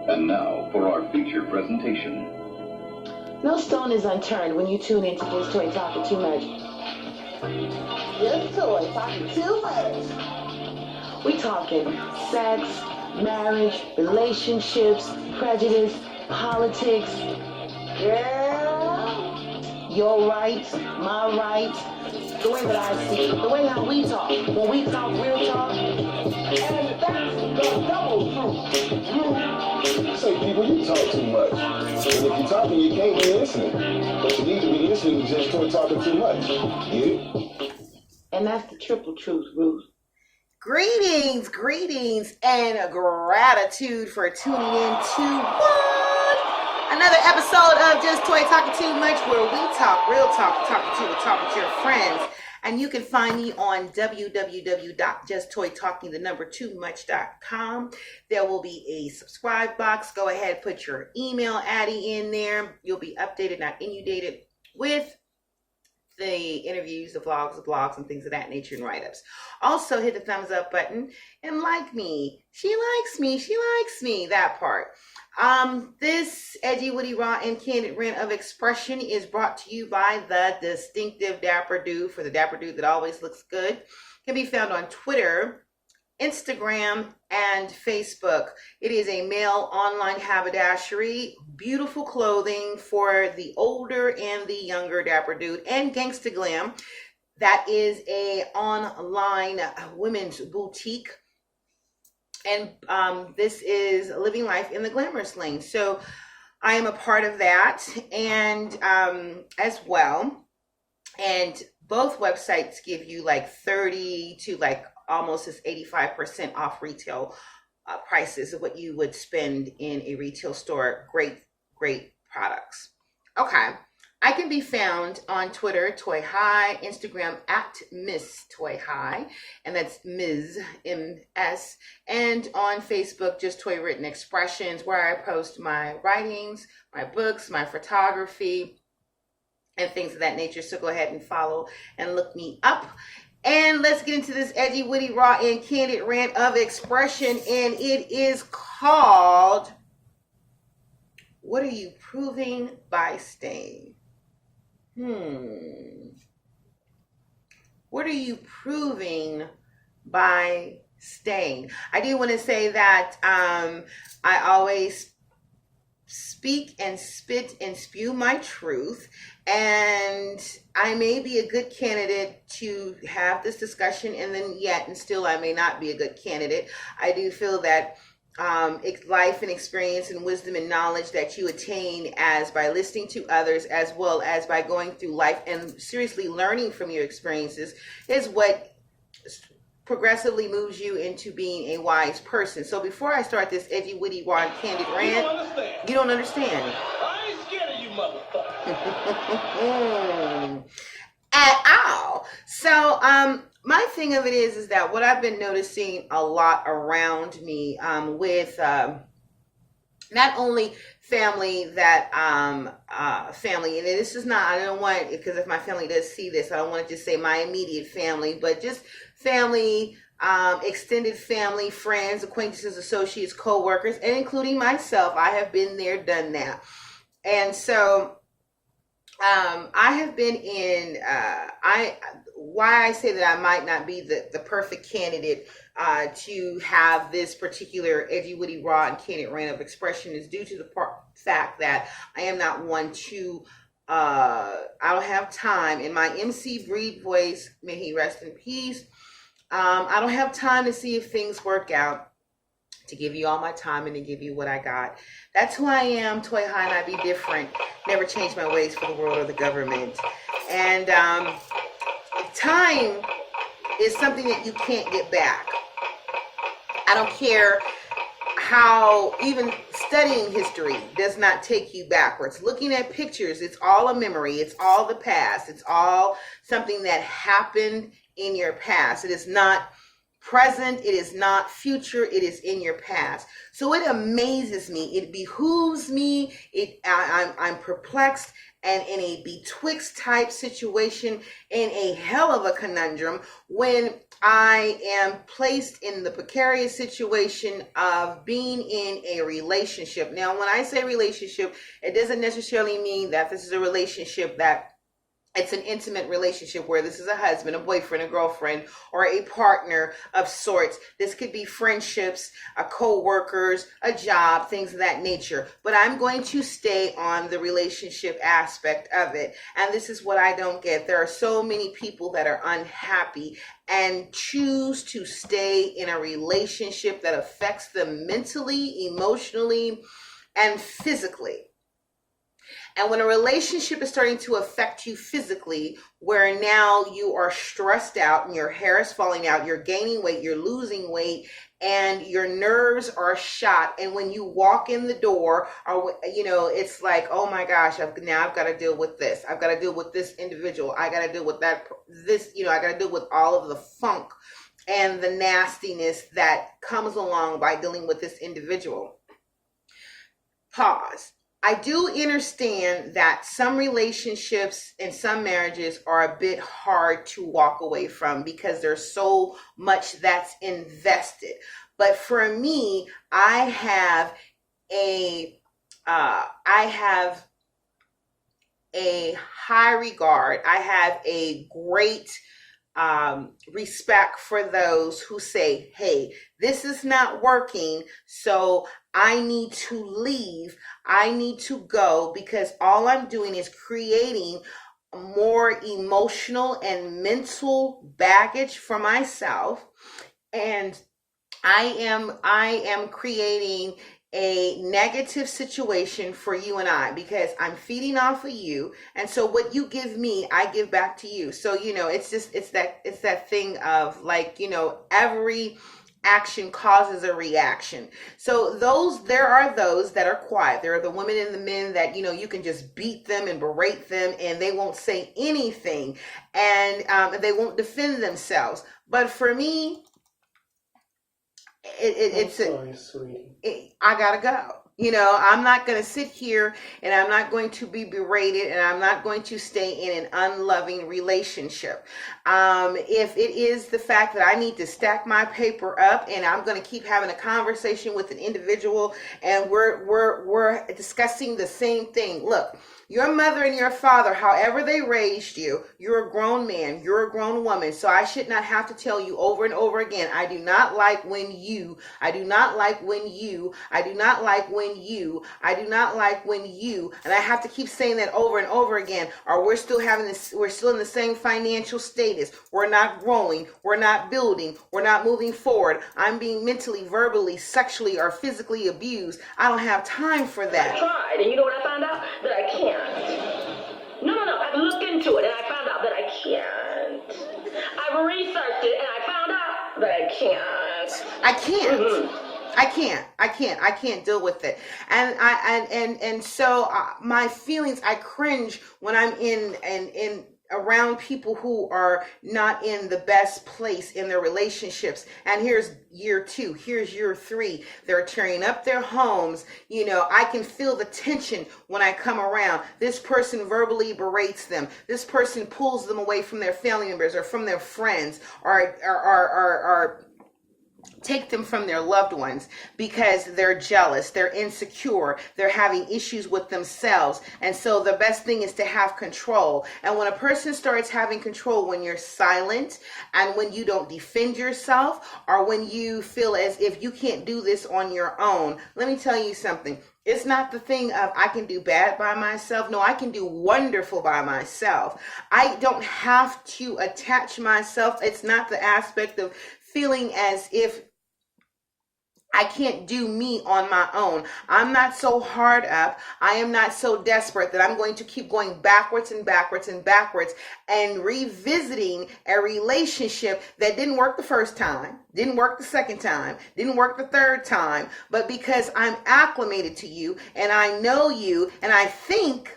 And now for our feature presentation. No stone is unturned when you tune into Just Toy Talking Too Much. Just Toy Talking Too Much. We talking sex, marriage, relationships, prejudice, politics. Yeah. Your rights, my rights, the way that I see it, the way how we talk. When we talk real talk. And that's the double truth. Say, people, you talk too much. And if you're talking, you can't be listening. But you need to be listening to Just Toy Talking Too Much. Yeah? And that's the triple truth, Ruth. Greetings, and gratitude for tuning in to another episode of Just Toy Talking Too Much, where we talk real talk, talk with your friends. And you can find me on www.justtoytalking2much.com. There will be a subscribe box. Go ahead, put your email addy in there. You'll be updated, not inundated with the interviews, the vlogs, the blogs, and things of that nature, and write-ups. Also, hit the thumbs up button and like me. She likes me, that part. This edgy, witty, raw, and candid rant of expression is brought to you by the distinctive Dapper Dude, for the Dapper Dude that always looks good. Can be found on Twitter, Instagram, and Facebook. It is a male online haberdashery, beautiful clothing for the older and the younger Dapper Dude, and Gangsta Glam. That is a online women's boutique. And this is Living Life in the Glamorous Lane. So I am a part of that, and as well. And both websites give you like 30 to like almost as 85% off retail prices of what you would spend in a retail store. Great products. Okay. I can be found on Twitter, Toy High, Instagram at Miss Toy High, and that's Ms. M.S., and on Facebook, Just Toy Written Expressions, where I post my writings, my books, my photography, and things of that nature. So go ahead and follow and look me up. And let's get into this edgy, witty, raw, and candid rant of expression, and it is called, What Are You Proving by Staying? What are you proving by staying? I do want to say that I always speak and spit and spew my truth, and I may be a good candidate to have this discussion, and still I may not be a good candidate. I do feel that life and experience and wisdom and knowledge that you attain as by listening to others, as well as by going through life and seriously learning from your experiences, is what progressively moves you into being a wise person. So before I start this edgy, witty, raw, and candid rant, you don't understand. I ain't scared of you, motherfucker. At all. So, my thing of it is that what I've been noticing a lot around me, with not only family that family, and this is not, I don't want, because if my family does see this, I don't want to just say my immediate family, but just family, extended family, friends, acquaintances, associates, co-workers, and including myself. I have been there, done that. And so I have been in, why I say that I might not be the perfect candidate to have this particular edgy, witty, raw, and candid rant of expression is due to the fact that I am not one to, I don't have time in my MC Breed voice, may he rest in peace. I don't have time to see if things work out, to give you all my time and to give you what I got. That's who I am, Toy High, and I be different. Never change my ways for the world or the government. And time is something that you can't get back. I don't care how, even studying history does not take you backwards. Looking at pictures, it's all a memory. It's all the past. It's all something that happened in your past. It is not present, it is not future, it is in your past. So it amazes me, it behooves me, I'm perplexed and in a betwixt type situation, in a hell of a conundrum, when I am placed in the precarious situation of being in a relationship. Now, when I say relationship, it doesn't necessarily mean that this is a relationship that it's an intimate relationship where this is a husband, a boyfriend, a girlfriend, or a partner of sorts. This could be friendships, co-workers, a job, things of that nature. But I'm going to stay on the relationship aspect of it. And this is what I don't get. There are so many people that are unhappy and choose to stay in a relationship that affects them mentally, emotionally, and physically. And when a relationship is starting to affect you physically, where now you are stressed out and your hair is falling out, you're gaining weight, you're losing weight, and your nerves are shot. And when you walk in the door, or it's like, oh my gosh, I've got to deal with this. I've got to deal with this individual. I got to deal with I got to deal with all of the funk and the nastiness that comes along by dealing with this individual. Pause. I do understand that some relationships and some marriages are a bit hard to walk away from because there's so much that's invested. But for me, I have a high regard. I have a great respect for those who say, hey, this is not working, so I need to leave. I need to go, because all I'm doing is creating more emotional and mental baggage for myself. And I am creating a negative situation for you and I, because I'm feeding off of you. And so what you give me, I give back to you. So, it's that thing of like, every action causes a reaction. So there are those that are quiet. There are the women and the men that, you can just beat them and berate them and they won't say anything, and they won't defend themselves. But for me, I gotta go. I'm not going to sit here and I'm not going to be berated, and I'm not going to stay in an unloving relationship. If it is the fact that I need to stack my paper up and I'm going to keep having a conversation with an individual and we're discussing the same thing. Look, your mother and your father, however they raised you, you're a grown man, you're a grown woman. So I should not have to tell you over and over again, I do not like when you, I do not like when you, I do not like when you, I do not like when you, and I have to keep saying that over and over again, or we're still in the same financial status. We're not growing, we're not building, we're not moving forward. I'm being mentally, verbally, sexually, or physically abused. I don't have time for that. I tried, and you know what I found out? That I can't. No, I looked into it and I found out that I can't. I've researched it and I found out that I can't. I can't. Mm-hmm. I can't deal with it. And so my feelings, I cringe when I'm in around people who are not in the best place in their relationships. And here's year 2, here's year 3. They're tearing up their homes. I can feel the tension when I come around. This person verbally berates them. This person pulls them away from their family members or from their friends, or take them from their loved ones because they're jealous, they're insecure, they're having issues with themselves. And so the best thing is to have control. And when a person starts having control, when you're silent and when you don't defend yourself, or when you feel as if you can't do this on your own, let me tell you something. It's not the thing of I can do bad by myself. No, I can do wonderful by myself. I don't have to attach myself. It's not the aspect of feeling as if I can't do me on my own. I'm not so hard up. I am not so desperate that I'm going to keep going backwards and backwards and backwards and revisiting a relationship that didn't work the first time, didn't work the second time, didn't work the third time. But because I'm acclimated to you and I know you and I think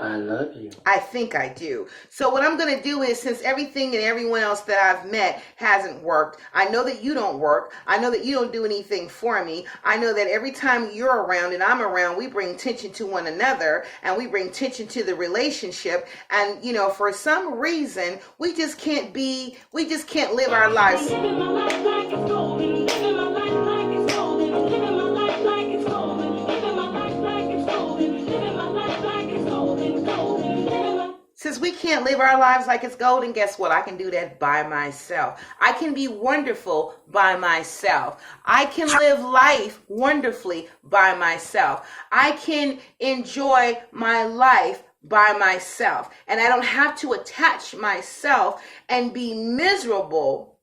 I love you. I think I do. So what I'm going to do is, since everything and everyone else that I've met hasn't worked, I know that you don't work. I know that you don't do anything for me. I know that every time you're around and I'm around, we bring tension to one another and we bring tension to the relationship. And, you know, for some reason, we just can't live our lives. Living my life like it's golden. Living my life like it's golden. Living my life like it's golden. Living my life like it's golden. Living my life like it's golden. Golden. Living my Since we can't live our lives like it's golden, guess what? I can do that by myself. I can be wonderful by myself. I can live life wonderfully by myself. I can enjoy my life by myself. And I don't have to attach myself and be miserable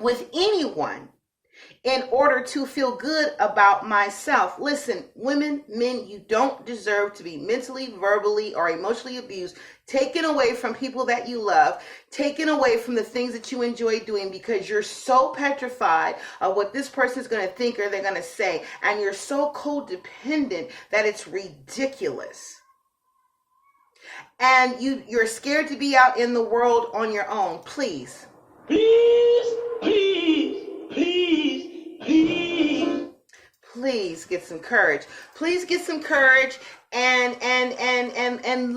with anyone in order to feel good about myself. Listen, women, men, you don't deserve to be mentally, verbally, or emotionally abused, taken away from people that you love, taken away from the things that you enjoy doing because you're so petrified of what this person is going to think or they're going to say, and you're so codependent that it's ridiculous. And you're scared to be out in the world on your own. Please. Please get some courage. Please get some courage and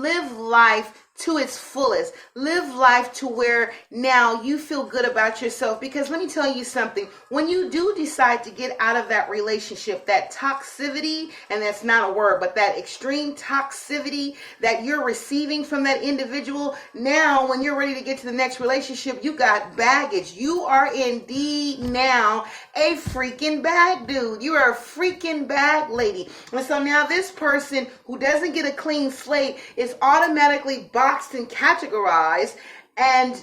live life to its fullest. Live life to where now you feel good about yourself. Because let me tell you something, when you do decide to get out of that relationship, that toxicity, and that's not a word, but that extreme toxicity that you're receiving from that individual, now when you're ready to get to the next relationship, you got baggage. You are indeed now a freaking bag dude. You are a freaking bag lady. And so now this person who doesn't get a clean slate is automatically boxed and categorized, and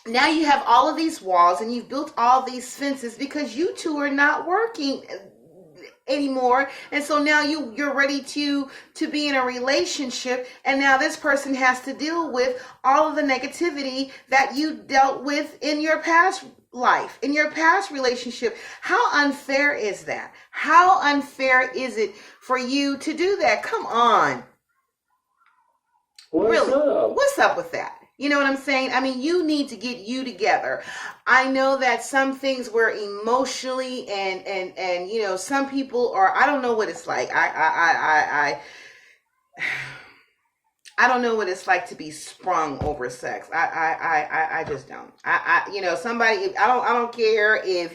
now you have all of these walls and you've built all these fences because you two are not working anymore. And so now you're ready to be in a relationship, and now this person has to deal with all of the negativity that you dealt with in your past life, in your past relationship. How unfair is that? How unfair is it for you to do that? Come on. What's up? What's up with that? You know what I'm saying? I mean, you need to get you together. I know that some things were emotionally and you know, some people are, I don't know what it's like. I don't know what it's like to be sprung over sex. I just don't. You know, somebody, I don't care if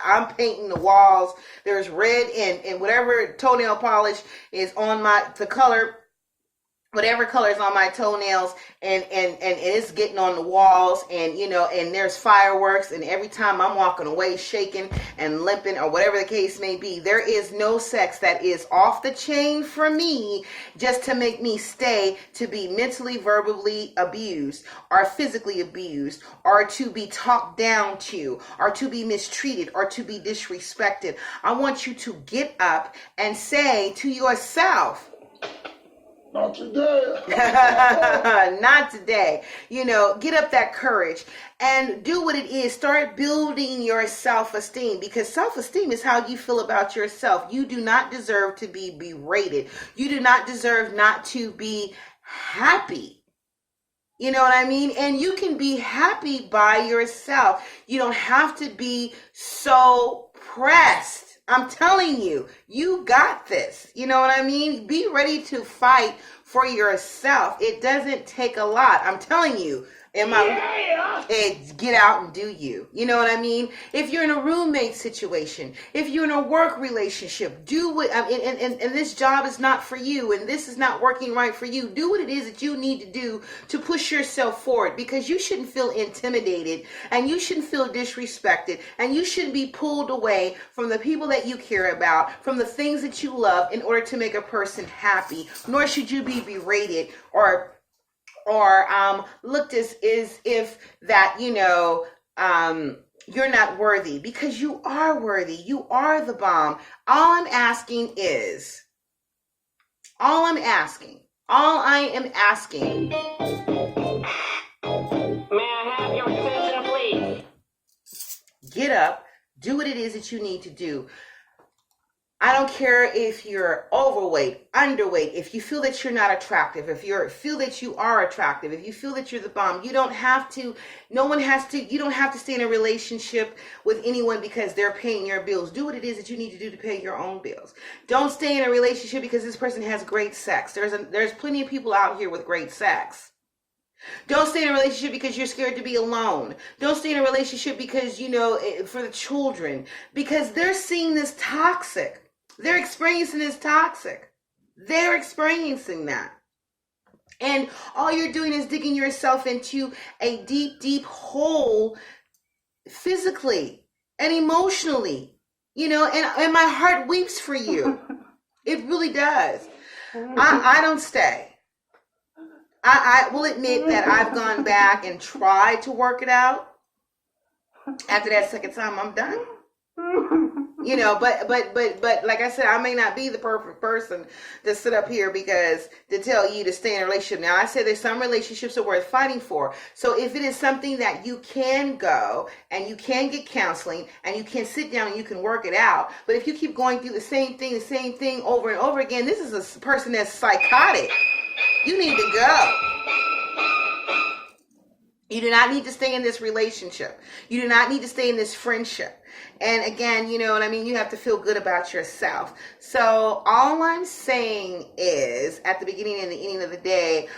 I'm painting the walls. There's red and whatever toenail polish is on the color, whatever color is on my toenails, and it's getting on the walls, and you know, and there's fireworks, and every time I'm walking away shaking and limping or whatever the case may be, there is no sex that is off the chain for me just to make me stay to be mentally, verbally abused or physically abused or to be talked down to or to be mistreated or to be disrespected. I want you to get up and say to yourself, Not today. not today. You know, get up that courage and do what it is. Start building your self-esteem, because self-esteem is how you feel about yourself. You do not deserve to be berated. You do not deserve not to be happy. You know what I mean? And you can be happy by yourself. You don't have to be so pressed. I'm telling you, you got this. You know what I mean? Be ready to fight for yourself. It doesn't take a lot. I'm telling you. Get out and do you. You know what I mean? If you're in a roommate situation, if you're in a work relationship, do what, and this job is not for you, and this is not working right for you, do what it is that you need to do to push yourself forward, because you shouldn't feel intimidated, and you shouldn't feel disrespected, and you shouldn't be pulled away from the people that you care about, from the things that you love in order to make a person happy, nor should you be berated or looked as if that, you know, you're not worthy, because you are worthy. You are the bomb. All I am asking. May I have your attention, please? Get up, do what it is that you need to do. I don't care if you're overweight, underweight, if you feel that you're not attractive, if you feel that you are attractive, if you feel that you're the bomb, you don't have to, no one has to, you don't have to stay in a relationship with anyone because they're paying your bills. Do what it is that you need to do to pay your own bills. Don't stay in a relationship because this person has great sex. There's plenty of people out here with great sex. Don't stay in a relationship because you're scared to be alone. Don't stay in a relationship because, for the children, because they're seeing this toxic. They're experiencing this toxic. They're experiencing that. And all you're doing is digging yourself into a deep, deep hole physically and emotionally, and my heart weeps for you. It really does. I don't stay. I will admit that I've gone back and tried to work it out. After that second time, I'm done. But like I said, I may not be the perfect person to sit up here to tell you to stay in a relationship. Now, I say there's some relationships are worth fighting for. So if it is something that you can go and you can get counseling and you can sit down and you can work it out. But if you keep going through the same thing over and over again, this is a person that's psychotic. You need to go. You do not need to stay in this relationship. You do not need to stay in this friendship. And again, you know what I mean? You have to feel good about yourself. So all I'm saying is, at the beginning and the ending of the day,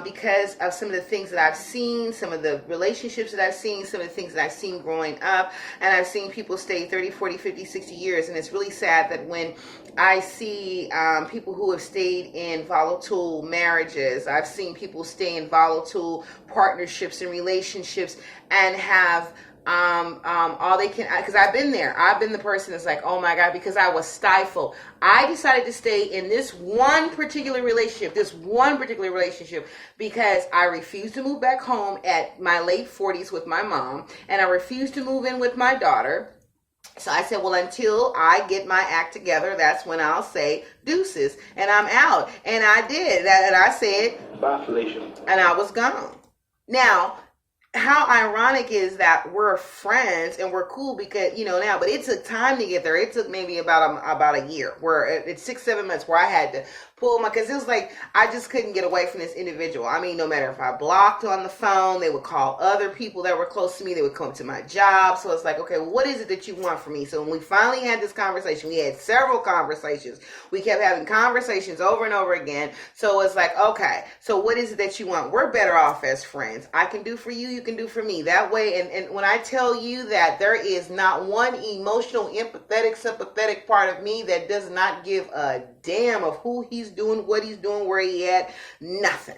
because of some of the things that I've seen, some of the relationships that I've seen, some of the things that I've seen growing up, and I've seen people stay 30, 40, 50, 60 years. And it's really sad that when I see people who have stayed in volatile marriages, I've seen people stay in volatile partnerships and relationships and have all they can, because I've been there. I've been the person that's like, oh my God, because I was stifled. I decided to stay in this one particular relationship because I refused to move back home at my late 40s with my mom, and I refused to move in with my daughter. So I said, well, until I get my act together, that's when I'll say deuces, and I'm out. And I did that, and I said, bye, Felicia. And I was gone. Now, how ironic is that we're friends and we're cool because, now, but it took time to get there. It took maybe about a year, where it's 6-7 months where I had to pull because it was like, I just couldn't get away from this individual. I mean, no matter if I blocked on the phone, they would call other people that were close to me. They would come to my job. So it's like, okay, well, what is it that you want from me? So when we finally had this conversation, we had several conversations. We kept having conversations over and over again. So it's like, okay, so what is it that you want? We're better off as friends. I can do for you, you can do for me. That way, and when I tell you that there is not one emotional, empathetic, sympathetic part of me that does not give a damn of who he's doing, what he's doing, where he at, nothing.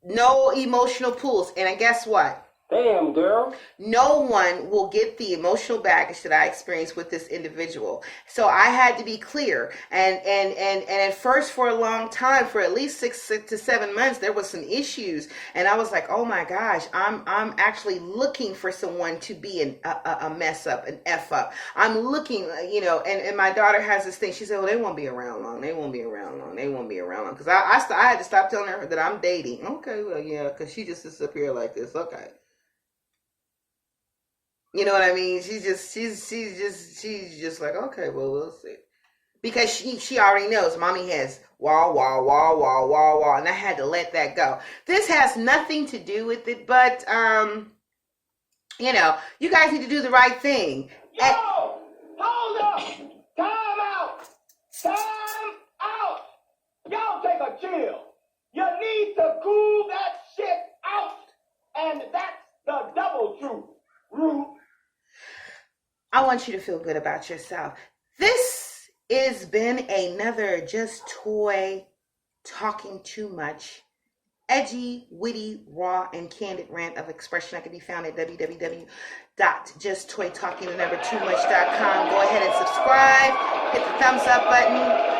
No emotional pulls. And guess what? Damn, girl. No one will get the emotional baggage that I experienced with this individual. So I had to be clear. And at first, for a long time, for at least 6 to 7 months, there was some issues. And I was like, oh my gosh, I'm actually looking for someone to be a mess up, an F up. I'm looking, and my daughter has this thing. She said, well, they won't be around long. They won't be around long. They won't be around long. Because I had to stop telling her that I'm dating. Okay, well, yeah, because she just sits up here like this. Okay. You know what I mean? She's just like, okay, well, we'll see. Because she already knows mommy has wall, and I had to let that go. This has nothing to do with it, but, you guys need to do the right thing. Yo, hold up. Time out. Time out. Y'all take a chill. You need to cool that shit out. And that's the double truth. Root. I want you to feel good about yourself. This has been another Just Toy Talking Too Much, edgy, witty, raw, and candid rant of expression that can be found at www.justtoytalking2much.com. Go ahead and subscribe, hit the thumbs up button,